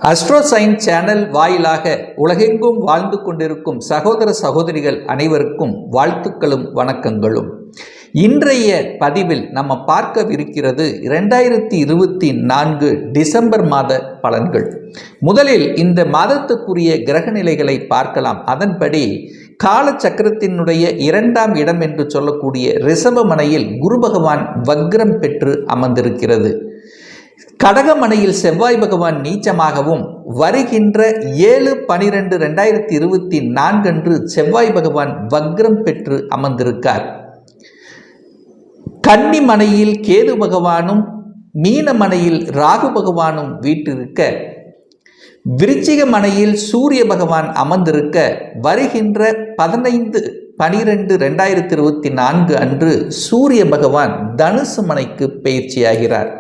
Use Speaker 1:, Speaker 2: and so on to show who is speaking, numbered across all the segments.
Speaker 1: அஸ்ட்ரோசைன் channel வாயிலாக உலகெங்கும் வாழ்ந்து கொண்டிருக்கும் சகோதர சகோதரிகள் அனைவருக்கும் வாழ்த்துக்களும் வணக்கங்களும். இன்றைய பதிவில் நம்ம பார்க்கவிருக்கிறது 2024 டிசம்பர் மாத பலன்கள். முதலில் இந்த மாதத்துக்குரிய கிரகநிலைகளை பார்க்கலாம். அதன்படி காலச்சக்கரத்தினுடைய 2ஆம் இடம் என்று சொல்லக்கூடிய ரிஷபமனையில் குரு பகவான் வக்ரம் பெற்று அமர்ந்திருக்கிறது. கடகமனையில் செவ்வாய் பகவான் நீச்சமாகவும் வருகின்ற 7/12/2024 அன்று செவ்வாய் பகவான் வக்ரம் பெற்று அமர்ந்திருக்கார். கன்னிமனையில் கேது பகவானும் மீனமனையில் ராகு பகவானும் வீற்றிருக்க, விருச்சிக மனையில் சூரிய பகவான் அமர்ந்திருக்க, வருகின்ற 15/12/2024 அன்று சூரிய பகவான் தனுசு மனைக்கு பயிற்சியாகிறார்.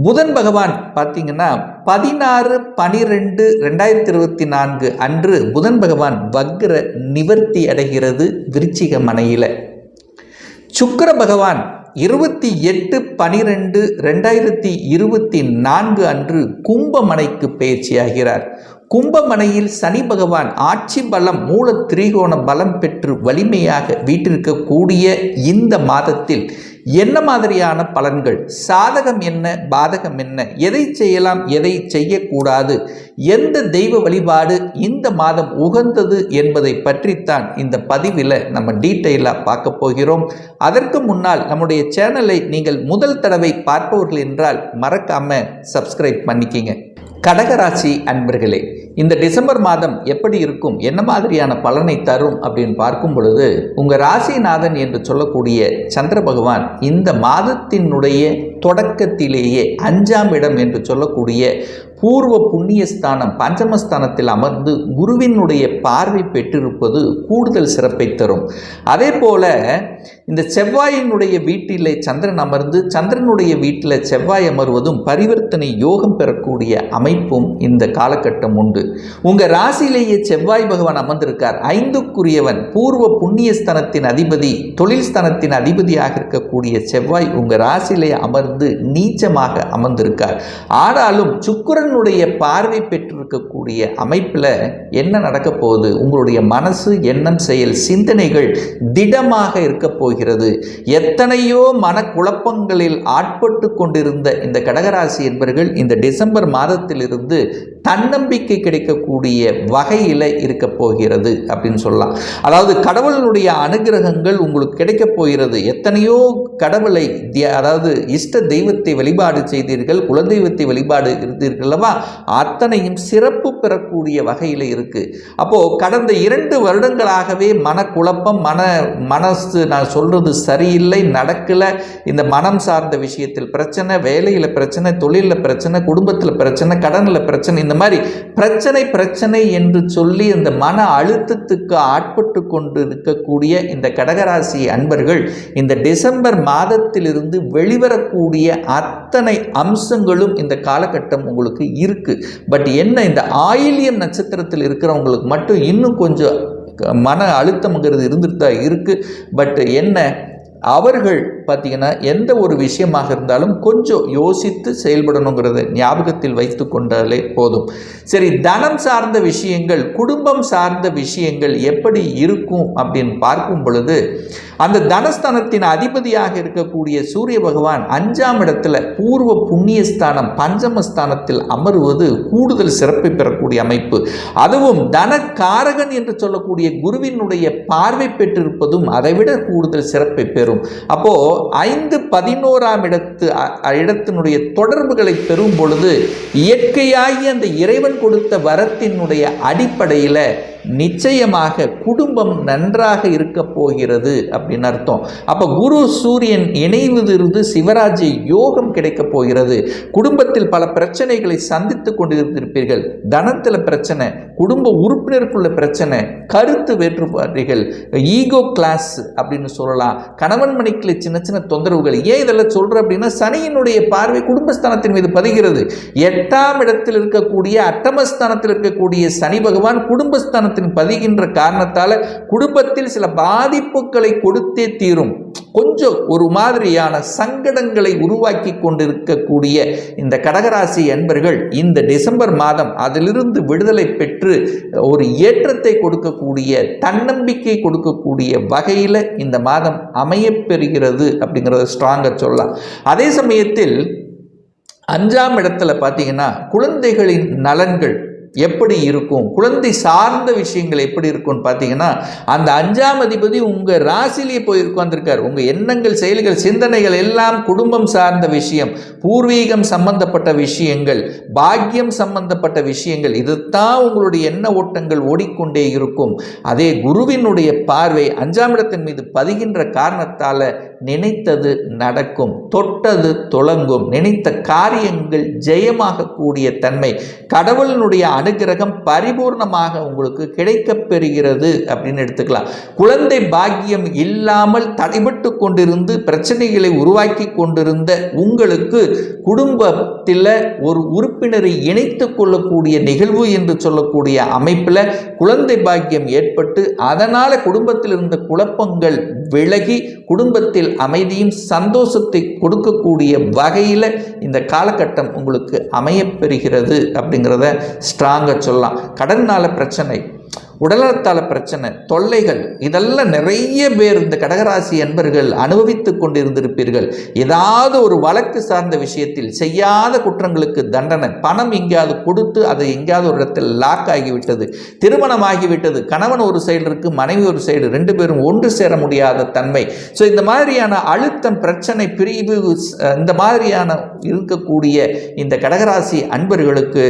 Speaker 1: புதன் பகவான் பார்த்தீங்கன்னா 16/12/2024 அன்று புதன் பகவான் வக்ர நிவர்த்தி அடைகிறது விருச்சிக மனையில். சுக்கிர பகவான் 28/12/2024 அன்று கும்பமனைக்கு பயிற்சியாகிறார். கும்பமனையில் சனி பகவான் ஆட்சி பலம் மூல திரிகோண பலம் பெற்று வலிமையாக வீற்றிருக்கக்கூடிய இந்த மாதத்தில் என்ன மாதிரியான பலன்கள், சாதகம் என்ன, பாதகம் என்ன, எதை செய்யலாம், எதை செய்யக்கூடாது, எந்த தெய்வ வழிபாடு இந்த மாதம் உகந்தது என்பதை பற்றித்தான் இந்த பதிவில் நம்ம டீட்டெயிலாக பார்க்க போகிறோம். அதற்கு முன்னால் நம்முடைய சேனலை நீங்கள் முதல் தடவை பார்ப்பவர்கள் என்றால் மறக்காம சப்ஸ்கிரைப் பண்ணிக்கிங்க. கடகராசி அன்பர்களே, இந்த டிசம்பர் மாதம் எப்படி இருக்கும், என்ன மாதிரியான பலனை தரும் அப்படின்னு பார்க்கும் பொழுது, உங்கள் ராசிநாதன் என்று சொல்லக்கூடிய சந்திர பகவான் இந்த மாதத்தினுடைய தொடக்கத்திலேயே 5ஆம் இடம் என்று சொல்லக்கூடிய பூர்வ புண்ணியஸ்தானம் பஞ்சமஸ்தானத்தில் அமர்ந்து குருவினுடைய பார்வை பெற்றிருப்பது கூடுதல் சிறப்பை தரும். அதே போல இந்த செவ்வாயினுடைய வீட்டிலே சந்திரன் அமர்ந்து சந்திரனுடைய வீட்டில் செவ்வாய் அமர்வதும் பரிவர்த்தனை யோகம் பெறக்கூடிய அமைப்பும் இந்த காலகட்டம் உண்டு. உங்கள் ராசியிலேயே செவ்வாய் பகவான் அமர்ந்திருக்கார். 5க்குரியவன், பூர்வ புண்ணியஸ்தானத்தின் அதிபதி, தொழில் ஸ்தானத்தின் அதிபதியாக இருக்கக்கூடிய செவ்வாய் உங்கள் ராசியிலே அமர்ந்து நீச்சமாக அமர்ந்திருக்கார். ஆனாலும் சுக்கிரனுடைய பார்வை பெற்றிருக்கக்கூடிய அமைப்பில் என்ன நடக்க போகுது, உங்களுடைய மனசு, எண்ணம், செயல், சிந்தனைகள் திடமாக இருக்க போகிறது. எத்தனையோ மனக்குழப்பங்களில் ஆட்பட்டு கொண்டிருந்த இந்த கடகராசி என்பவர்கள் இந்த டிசம்பர் மாதத்திலிருந்து தன்னம்பிக்கை கிடைக்கக்கூடிய வகையில் இருக்க போகிறது அப்படின்னு சொல்லலாம். அதாவது கடவுளுடைய அனுகிரகங்கள் உங்களுக்கு கிடைக்க போகிறது. எத்தனையோ கடவுளை, அதாவது இஷ்ட தெய்வத்தை வழிபாடு செய்தீர்கள், குலதெய்வத்தை வழிபாடு இருந்தீர்கள் அல்லவா, அத்தனையும் சிறப்பு பெறக்கூடிய வகையில் இருக்கு. அப்போ கடந்த 2 வருடங்களாகவே மனக்குழப்பம், மனசு நான் சொல்றது சரியில்லை, நடக்கல, இந்த மனம் சார்ந்த விஷயத்தில் பிரச்சனை, வேலையில் பிரச்சனை, தொழிலில் பிரச்சனை, குடும்பத்தில் பிரச்சனை, கடனில் பிரச்சனை, இந்த மாதிரி பிரச்சனை என்று சொல்லி இந்த மன அழுத்தத்துக்கு ஆட்பட்டு கொண்டு இருக்கக்கூடிய இந்த கடகராசி அன்பர்கள் இந்த டிசம்பர் மாதத்திலிருந்து வெளிவரக்கூடிய அத்தனை அம்சங்களும் இந்த காலகட்டம் உங்களுக்கு இருக்கு. பட் என்ன, இந்த ஆயில்யம் நட்சத்திரத்தில் இருக்கிறவங்களுக்கு மட்டும் இன்னும் கொஞ்சம் மன அழுத்தம்ங்கிறது இருந்துட்டு தான் இருக்கு. பட் என்ன, அவர்கள் பார்த்தீங்கன்னா எந்த ஒரு விஷயமாக இருந்தாலும் கொஞ்சம் யோசித்து செயல்படணுங்கிறத ஞாபகத்தில் வைத்து கொண்டாலே போதும். சரி, தனம் சார்ந்த விஷயங்கள், குடும்பம் சார்ந்த விஷயங்கள் எப்படி இருக்கும் அப்படின்னு பார்க்கும் பொழுது, அந்த தனஸ்தானத்தின் அதிபதியாக இருக்கக்கூடிய சூரிய பகவான் 5ஆம் இடத்துல பூர்வ புண்ணியஸ்தானம் பஞ்சமஸ்தானத்தில் அமருவது கூடுதல் சிறப்பை பெறக்கூடிய அமைப்பு. அதுவும் தனக்காரகன் என்று சொல்லக்கூடிய குருவினுடைய பார்வை பெற்றிருப்பதும் அதைவிட கூடுதல் சிறப்பை பெறும். அப்போ 5-11ஆம் இடத்தினுடைய தொடர்புகளை பெறும் பொழுது இயற்கையாகி அந்த இறைவன் கொடுத்த வரத்தினுடைய அடிப்படையில் நிச்சயமாக குடும்பம் நன்றாக இருக்க போகிறது அப்படின்னு அர்த்தம். அப்போ குரு சூரியன் இணைவதிலிருந்து சிவராஜ்ய யோகம் கிடைக்க போகிறது. குடும்பத்தில் பல பிரச்சனைகளை சந்தித்து கொண்டிருந்திருப்பீர்கள். தனத்தில் பிரச்சனை, குடும்ப உறுப்பினருக்குள்ள பிரச்சனை, கருத்து வேற்றுப்பாடுகள், ஈகோ கிளாஸ் அப்படின்னு சொல்லலாம், கணவன் மனைக்குள்ள சின்ன சின்ன தொந்தரவுகள். ஏன் இதெல்லாம் சொல்கிறேன் அப்படின்னா, சனியினுடைய பார்வை குடும்பஸ்தானத்தின் மீது பதிகிறது. 8ஆம் இடத்தில் இருக்கக்கூடிய அட்டமஸ்தானத்தில் இருக்கக்கூடிய சனி பகவான் குடும்பஸ்தான சுகஸ்தானத்தின் பதிகின்ற காரணத்தால் குடும்பத்தில் சில பாதிப்புகளை கொடுத்தே தீரும். கொஞ்சம் ஒரு மாதிரியான சங்கடங்களை உருவாக்கி கொண்டிருக்கக்கூடிய இந்த கடகராசி அன்பர்கள் இந்த டிசம்பர் மாதம் அதிலிருந்து விடுதலை பெற்று ஒரு ஏற்றத்தை கொடுக்கக்கூடிய, தன்னம்பிக்கை கொடுக்கக்கூடிய வகையில் இந்த மாதம் அமையப்பெறுகிறது அப்படிங்கிறத ஸ்ட்ராங்காக சொல்லலாம். அதே சமயத்தில் 5ஆம் இடத்துல பார்த்தீங்கன்னா குழந்தைகளின் நலன்கள் எப்படி இருக்கும், குழந்தை சார்ந்த விஷயங்கள் எப்படி இருக்கும்னு பார்த்தீங்கன்னா, அந்த 5ஆம் அதிபதி உங்கள் ராசிலேயே போய் உட்கார்ந்திருக்கார். உங்கள் எண்ணங்கள், செயல்கள், சிந்தனைகள் எல்லாம் குடும்பம் சார்ந்த விஷயம், பூர்வீகம் சம்பந்தப்பட்ட விஷயங்கள், பாக்கியம் சம்பந்தப்பட்ட விஷயங்கள், இதுதான் உங்களுடைய எண்ண ஓட்டங்கள் ஓடிக்கொண்டே இருக்கும். அதே குருவினுடைய பார்வை 5ஆம் இடத்தின் மீது பதிகின்ற காரணத்தால் நினைத்தது நடக்கும், தொட்டது துலங்கும், நினைத்த காரியங்கள் ஜெயமாக கூடிய தன்மை, கடவுளினுடைய அனுகிரகம் பரிபூர்ணமாக உங்களுக்கு கிடைக்கப் பெறுகிறது அப்படின்னு எடுத்துக்கலாம். குழந்தை பாக்கியம் இல்லாமல் தடைபட்டு கொண்டிருந்து பிரச்சனைகளை உருவாக்கி கொண்டிருந்த உங்களுக்கு குடும்பத்தில் ஒரு உறுப்பினரை இணைத்து கொள்ளக்கூடிய நிகழ்வு என்று சொல்லக்கூடிய அமைப்பில் குழந்தை பாக்கியம் ஏற்பட்டு அதனால் குடும்பத்தில் இருந்த குழப்பங்கள் விலகி குடும்பத்தில் அமைதியும் சந்தோஷத்தை கொடுக்கக்கூடிய வகையில் இந்த காலகட்டம் உங்களுக்கு அமையப்பெறுகிறது அப்படிங்கிறத ஸ்ட்ராங்காக சொல்லலாம். கடனால் பிரச்சனை, உடல்நலத்தால் பிரச்சனை, தொல்லைகள், இதெல்லாம் நிறைய பேர் இந்த கடகராசி அன்பர்கள் அனுபவித்து கொண்டிருந்திருப்பீர்கள். ஏதாவது ஒரு வழக்கு சார்ந்த விஷயத்தில் செய்யாத குற்றங்களுக்கு தண்டனை, பணம் எங்கேயாவது கொடுத்து அது எங்கேயாவது ஒரு இடத்தில் லாக் ஆகிவிட்டது, திருமணம் ஆகிவிட்டது, கணவன் ஒரு சைடு இருக்கு, மனைவி ஒரு சைடு, 2 பேரும் ஒன்று சேர முடியாத தன்மை. ஸோ இந்த மாதிரியான அழுத்தம், பிரச்சனை, பிரிவு, இந்த மாதிரியான இருக்கக்கூடிய இந்த கடகராசி அன்பர்களுக்கு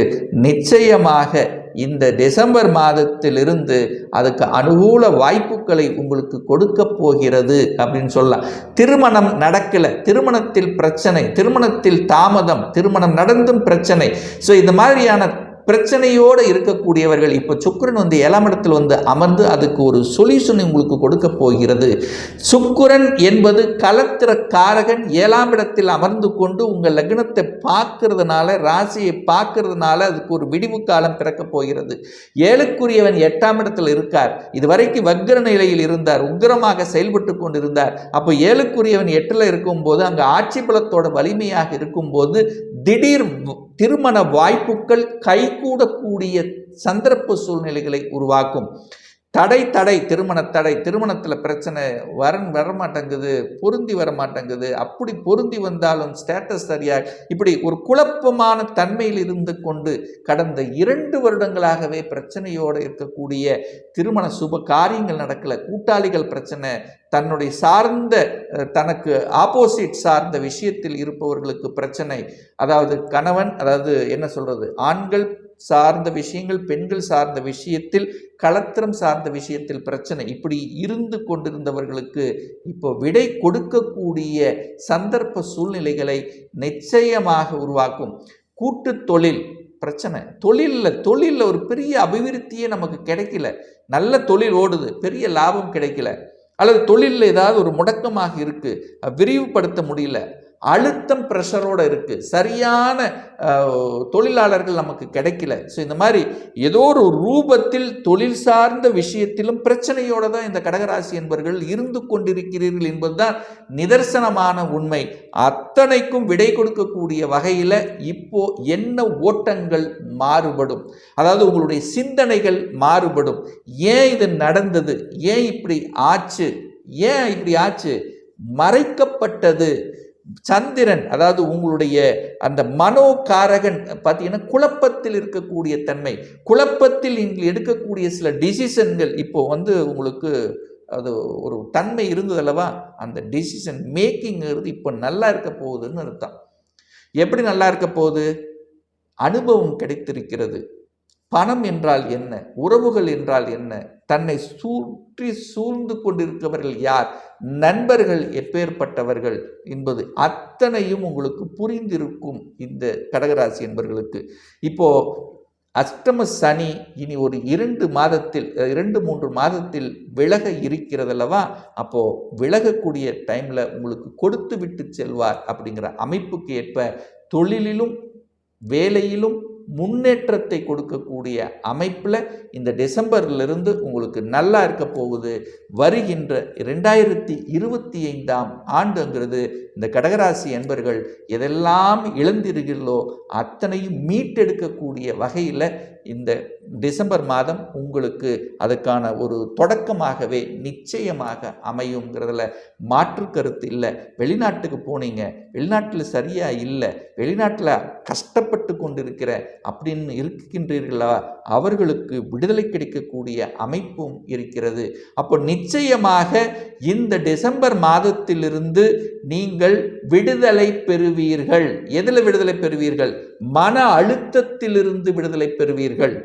Speaker 1: நிச்சயமாக இந்த டிசம்பர் மாதத்திலிருந்து அதுக்கு அனுகூல வாய்ப்புகளை உங்களுக்கு கொடுக்க போகிறது அப்படின்னு சொல்லலாம். திருமணம் நடக்கலை, திருமணத்தில் பிரச்சனை, திருமணத்தில் தாமதம், திருமணம் நடந்தும் பிரச்சனை. ஸோ இந்த மாதிரியான பிரச்சனையோடு இருக்கக்கூடியவர்கள் இப்போ சுக்கிரன் 7ஆம் இடத்தில் அமர்ந்து அதுக்கு ஒரு சொல்யூஷன் உங்களுக்கு கொடுக்க போகிறது. சுக்கிரன் என்பது கலத்திர காரகன் 7ஆம் இடத்தில் அமர்ந்து கொண்டு உங்கள் லக்னத்தை பார்க்கறதுனால, ராசியை பார்க்கறதுனால அதுக்கு ஒரு விடிவு காலம் பிறக்க போகிறது. 7க்குரியவன் 8ஆம் இடத்தில் இருக்கார். இதுவரைக்கும் வக்ர நிலையில் இருந்தார், உக்கிரமாக செயல்பட்டு கொண்டிருந்தார். அப்போ 7க்குரியவன் 8ல் இருக்கும்போது அங்கே ஆட்சி பலத்தோட வலிமையாக இருக்கும்போது திடீர் திருமண வாய்ப்புகள் கைகூடக்கூடிய சந்தர்ப்ப சூழ்நிலைகளை உருவாக்கும். தடை திருமண தடை, திருமணத்தில் பிரச்சனை, வரமாட்டேங்குது, பொருந்தி வரமாட்டேங்குது, அப்படி பொருந்தி வந்தாலும் ஸ்டேட்டஸ் சரியாக, இப்படி ஒரு குழப்பமான தன்மையில் இருந்து கொண்டு கடந்த 2 வருடங்களாகவே பிரச்சனையோடு இருக்கக்கூடிய திருமண சுப காரியங்கள் நடக்கலை, கூட்டாளிகள் பிரச்சனை, தன்னுடைய சார்ந்த தனக்கு ஆப்போசிட் சார்ந்த விஷயத்தில் இருப்பவர்களுக்கு பிரச்சனை, அதாவது கணவன், அதாவது என்ன சொல்றது, ஆண்கள் சார்ந்த விஷயங்கள், பெண்கள் சார்ந்த விஷயத்தில், களத்திரம் சார்ந்த விஷயத்தில் பிரச்சனை, இப்படி இருந்து கொண்டிருந்தவர்களுக்கு இப்போ விடை கொடுக்கக்கூடிய சந்தர்ப்ப சூழ்நிலைகளை நிச்சயமாக உருவாக்கும். கூட்டு தொழில் பிரச்சனை, தொழிலில் ஒரு பெரிய அபிவிருத்தியே நமக்கு கிடைக்கல, நல்ல தொழில் ஓடுது, பெரிய லாபம் கிடைக்கல, அல்லது தொழிலில் ஏதாவது ஒரு முடக்கமாக இருக்கு, விரிவுபடுத்த முடியல, அழுத்தம் ப்ரெஷரோடு இருக்குது, சரியான தொழிலாளர்கள் நமக்கு கிடைக்கல. ஸோ இந்த மாதிரி ஏதோ ஒரு ரூபத்தில் தொழில் சார்ந்த விஷயத்திலும் பிரச்சனையோடு தான் இந்த கடகராசி என்பவர்கள் இருந்து கொண்டிருக்கிறீர்கள் என்பதுதான் நிதர்சனமான உண்மை. அத்தனைக்கும் விடை கொடுக்கக்கூடிய வகையில் இப்போ என்ன ஓட்டங்கள் மாறுபடும், அதாவது உங்களுடைய சிந்தனைகள் மாறுபடும். ஏன் இது நடந்தது, ஏன் இப்படி ஆச்சு, மறைக்கப்பட்டது. சந்திரன், அதாவது உங்களுடைய அந்த மனோகாரகன் பார்த்தீங்கன்னா குழப்பத்தில் இருக்கக்கூடிய தன்மை, குழப்பத்தில் நீங்கள் எடுக்கக்கூடிய சில டிசிஷன்கள் இப்போ உங்களுக்கு அது ஒரு தன்மை இருந்தது அல்லவா, அந்த டிசிஷன் மேக்கிங்கிறது இப்போ நல்லா இருக்க போகுதுன்னு அர்த்தம். எப்படி நல்லா இருக்க போகுது, அனுபவம் கிடைத்திருக்கிறது. பணம் என்றால் என்ன, உறவுகள் என்றால் என்ன, தன்னை சுற்றி சூழ்ந்து கொண்டிருக்கிறவர்கள் யார், நண்பர்கள் எப்பேற்பட்டவர்கள் என்பது அத்தனையும் உங்களுக்கு புரிந்திருக்கும் இந்த கடகராசி என்பவர்களுக்கு. இப்போ அஷ்டம சனி இனி ஒரு 2-3 மாதத்தில் விலக இருக்கிறதல்லவா, அப்போ விலகக்கூடிய டைம்ல உங்களுக்கு கொடுத்து விட்டு செல்வார் அப்படிங்கிற அமைப்புக்கு ஏற்ப தொழிலிலும் வேலையிலும் முன்னேற்றத்தை கொடுக்கக்கூடிய அமைப்பில் இந்த டிசம்பர்லேருந்து உங்களுக்கு நல்லா இருக்க போகுது. வருகின்ற 2025ஆம் ஆண்டுங்கிறது இந்த கடகராசி என்பர்கள் எதெல்லாம் இழந்தீர்களோ அத்தனையும் மீட்டெடுக்கக்கூடிய வகையில் இந்த டிசம்பர் மாதம் உங்களுக்கு அதுக்கான ஒரு தொடக்கமாகவே நிச்சயமாக அமையுங்கிறதுல மாற்று கருத்து இல்லை. வெளிநாட்டுக்கு போனீங்க, வெளிநாட்டில் சரியாக இல்லை, வெளிநாட்டில் கஷ்டப்பட்டு கொண்டிருக்கிற அப்படின்னு இருக்கின்றீர்களா, அவர்களுக்கு விடுதலை கிடைக்கக்கூடிய அமைப்பும் இருக்கிறது. அப்போ நிச்சயமாக இந்த டிசம்பர் மாதத்திலிருந்து நீங்கள் விடுதலை பெறுவீர்கள். எதில் விடுதலை பெறுவீர்கள்? மன அழுத்தத்திலிருந்து விடுதலை பெறுவீர்கள்.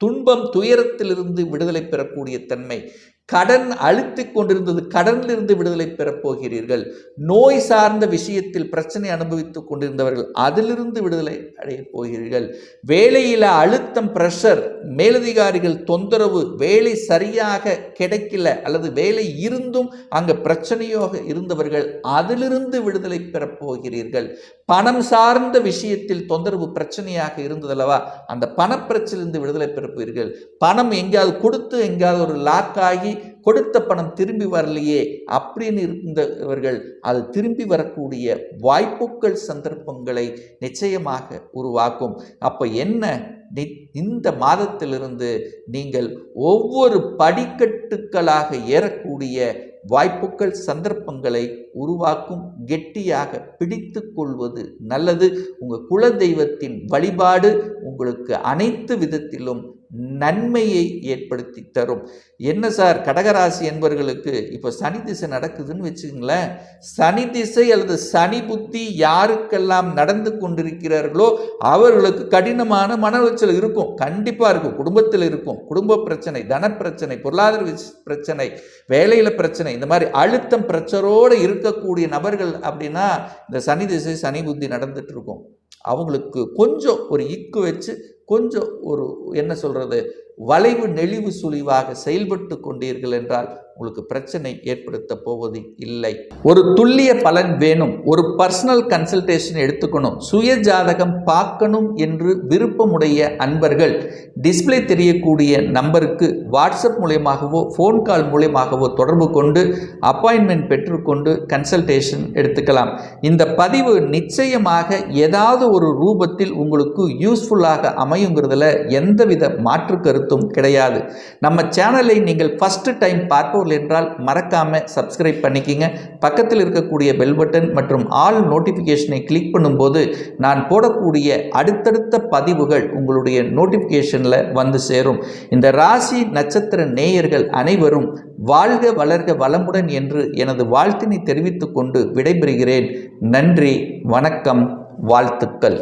Speaker 1: துன்பம் துயரத்திலிருந்து விடுதலை பெறக்கூடிய தன்மை. கடன் அழுத்திக் கொண்டிருந்தது, கடனிலிருந்து விடுதலை பெறப் போகிறீர்கள். நோய் சார்ந்த விஷயத்தில் பிரச்சனை அனுபவித்துக் கொண்டிருந்தவர்கள் அதிலிருந்து விடுதலை அடையப் போகிறீர்கள். வேலையில் அழுத்தம், பிரஷர், மேலதிகாரிகள் தொந்தரவு, வேலை சரியாக கிடைக்கல அல்லது வேலை இருந்தும் அங்கே பிரச்சனையாக இருந்தவர்கள் அதிலிருந்து விடுதலை பெறப் போகிறீர்கள். பணம் சார்ந்த விஷயத்தில் தொந்தரவு பிரச்சனையாக இருந்ததல்லவா, அந்த பணப்பிரச்சனையிலிருந்து விடுதலை பெறுவீர்கள். பணம் எங்கேயாவது கொடுத்து எங்கேயாவது ஒரு லாக் ஆகி கொடுத்த பணம் திரும்பி வரலையே அப்படின்னு இருந்தவர்கள் அது திரும்பி வரக்கூடிய வாய்ப்புகள், சந்தர்ப்பங்களை நிச்சயமாக உருவாக்கும். அப்போ என்ன, இந்த மாதத்திலிருந்து நீங்கள் ஒவ்வொரு படிக்கட்டுகளாக ஏறக்கூடிய வாய்ப்புகள், சந்தர்ப்பங்களை உருவாக்கும். கெட்டியாக பிடித்து கொள்வது நல்லது. உங்கள் குல தெய்வத்தின் வழிபாடு உங்களுக்கு அனைத்து விதத்திலும் நன்மையை ஏற்படுத்தி தரும். என்ன சார், கடகராசி என்பவர்களுக்கு இப்போ சனி திசை நடக்குதுன்னு வச்சுங்களேன். சனி திசை அல்லது சனி புத்தி யாருக்கெல்லாம் நடந்து கொண்டிருக்கிறார்களோ அவர்களுக்கு கடினமான மன உளைச்சல் இருக்கும், கண்டிப்பாக இருக்கும். குடும்பத்தில் இருக்கும், குடும்ப பிரச்சனை, தன பிரச்சனை, பொருளாதார பிரச்சனை, வேலையில் பிரச்சனை, இந்த மாதிரி அழுத்தம் பிரச்சரோடு இருக்கக்கூடிய நபர்கள் அப்படின்னா இந்த சனி திசை சனி புத்தி நடந்துட்டு இருக்கும். அவங்களுக்கு கொஞ்சம் ஒரு இக்கு வச்சு கொஞ்சம் ஒரு என்ன சொல்கிறது, வளைவு நெளிவு சுழிவாக செயல்பட்டு கொண்டீர்கள் என்றால் உங்களுக்கு பிரச்சனை ஏற்படுத்த போவது இல்லை. ஒரு துல்லிய பலன் வேணும், ஒரு பர்சனல் கன்சல்டேஷன் எடுத்துக்கணும், சுய ஜாதகம் பார்க்கணும் என்று விருப்பமுடைய அன்பர்கள் டிஸ்பிளே தெரியக்கூடிய நம்பருக்கு வாட்ஸ்அப் மூலமாகவோ ஃபோன் கால் மூலமாகவோ தொடர்பு கொண்டு அப்பாயின்மெண்ட் பெற்றுக்கொண்டு கன்சல்டேஷன் எடுத்துக்கலாம். இந்த பதிவு நிச்சயமாக ஏதாவது ஒரு ரூபத்தில் உங்களுக்கு யூஸ்ஃபுல்லாக அமையுங்கிறதுல எந்தவித மாற்று கருத்தும் கிடையாது. நம்ம சேனலை நீங்கள் ஃபர்ஸ்ட் டைம் பார்ப்போம் என்றால் மறக்காம சப்ஸ்கிரைப் பண்ணிக்கிங்க. பக்கத்தில் இருக்கக்கூடிய பெல் பட்டன் மற்றும் ஆல் நோட்டிஃபிகேஷனை கிளிக் பண்ணும்போது நான் போடக்கூடிய அடுத்தடுத்த பதிவுகள் உங்களுடைய நோட்டிஃபிகேஷனில் வந்து சேரும். இந்த ராசி நட்சத்திர நேயர்கள் அனைவரும் வாழ்க வளர்க வளமுடன் என்று எனது வாழ்த்தினை தெரிவித்துக் கொண்டு விடைபெறுகிறேன். நன்றி, வணக்கம், வாழ்த்துக்கள்.